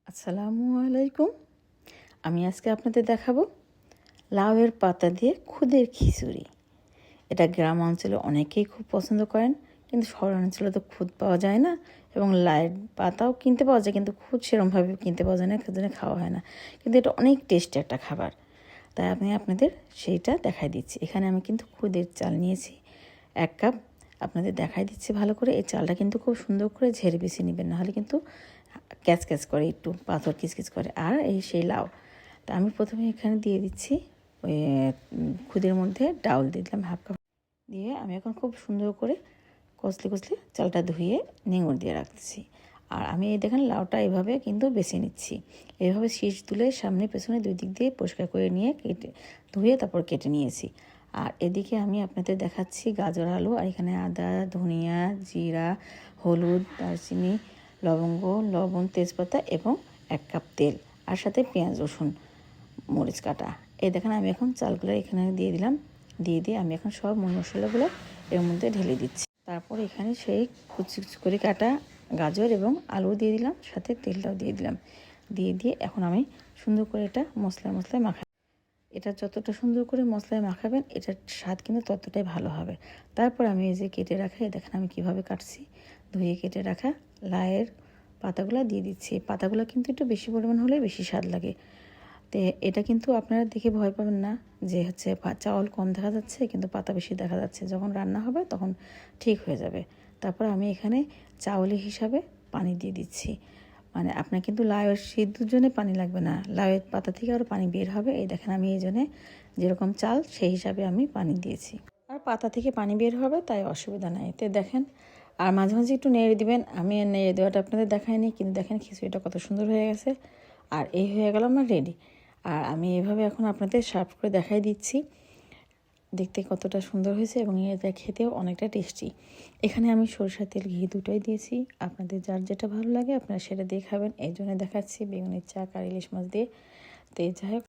আসসালামু আলাইকুম। আমি আজকে আপনাদের দেখাবো লাউয়ের পাতা দিয়ে খুদের খিচুড়ি। এটা গ্রাম অঞ্চলে অনেকেই খুব পছন্দ করেন, কিন্তু শহর অঞ্চলে তো খুদ পাওয়া যায় না এবং লাউয়ের পাতাও কিনতে পাওয়া যায়, কিন্তু খুদ সেরকমভাবে কিনতে পাওয়া যায় না, জন্য খাওয়া হয় না। কিন্তু এটা অনেক টেস্টি একটা খাবার, তাই আমি আপনাদের সেইটা দেখাই দিচ্ছি। এখানে আমি কিন্তু খুদের চাল নিয়েছি 1 কাপ। আপনাদের দেখাই দিচ্ছি ভালো করে। এই চালটা কিন্তু খুব সুন্দর করে ঝেড়ে বেছে নেবেন, নাহলে কিন্তু ক্যাচ ক্যাচ করে, একটু পাথর কিচকিচ করে। আর এই সেই লাউ, তা আমি প্রথমে এখানে দিয়ে দিচ্ছি ওই খুদের মধ্যে ডাউল দিয়ে দিলাম 1/2 কাপ। দিয়ে আমি এখন খুব সুন্দর করে কষলে কষলে চালটা ধুয়ে নিঙড় দিয়ে রাখছি। আর আমি এই দেখেন লাউটা এভাবে কিন্তু বেছে নিচ্ছি। এভাবে শীষ তুলে সামনে পেছনে 2 দিক দিয়ে পরিষ্কার করে নিয়ে কেটে ধুয়ে তারপর কেটে নিয়েছি। আর এদিকে আমি আপনাদের দেখাচ্ছি গাজর আলু। আর এখানে আদা, ধনিয়া, জিরা, হলুদ, দারচিনি, লবঙ্গ, লবণ, তেজপাতা এবং 1 কাপ তেল, আর সাথে পেঁয়াজ, রসুন, মরিচ কাটা। এই দেখেন আমি এখন চালগুলো এখানে দিয়ে দিলাম। দিয়ে আমি এখন সব মশলাগুলো এর মধ্যে ঢেলে দিচ্ছি। তারপর এখানে সেই কুচি কুচি করে কাটা গাজর এবং আলু দিয়ে দিলাম, সাথে তেলটাও দিয়ে দিলাম। দিয়ে এখন আমি সুন্দর করে এটা মশলায় মাখা। এটা যতটা সুন্দর করে মশলায় মাখাবেন, এটার স্বাদ কিন্তু ততটাই ভালো হবে। তারপর আমি এই যে কেটে রাখা, দেখেন আমি কিভাবে কাটছি, ধুয়ে কেটে রাখা লাউয়ের পাতাগুলো দিয়ে দিচ্ছি। পাতাগুলো কিন্তু একটু বেশি পরিমাণ হলে বেশি স্বাদ লাগে। তো এটা কিন্তু আপনারা দেখে ভয় পাবেন না যে চাউল কম দেখা যাচ্ছে কিন্তু পাতা বেশি দেখা যাচ্ছে। যখন রান্না হবে তখন ঠিক হয়ে যাবে। তারপর আমি এখানে চাউলের হিসাবে পানি দিয়ে দিচ্ছি। মানে আপনার কিন্তু লাউয়ের সিদ্ধর জন্য পানি লাগবে না, লাউয়ের পাতা থেকে আরও পানি বের হবে। এই দেখেন আমি এই জন্যে যেরকম চাল সেই হিসাবে আমি পানি দিয়েছি। আর পাতা থেকে পানি বের হবে, তাই অসুবিধা নাই। এতে দেখেন, আর মাঝে মাঝে একটু নেড়ে দিবেন। আমি নেড়ে দেওয়াটা আপনাদের দেখাইনি, কিন্তু দেখেন খিচুড়িটা কত সুন্দর হয়ে গেছে। আর এই হয়ে গেল আমার রেডি। আর আমি এভাবে এখন আপনাদের সার্ভ করে দেখাই দিচ্ছি। দেখতে কতটা সুন্দর হয়েছে এবং এটা খেতেও অনেকটা টেস্টি। এখানে আমি সরষের তেল, ঘি দুটোই দিয়েছি। আপনাদের যার যেটা ভালো লাগে আপনারা সেটা দিয়ে খাবেন। এই জন্য দেখাচ্ছি বেগুনের চাক আর ইলিশ মাছ দিয়ে। তো যাই হোক,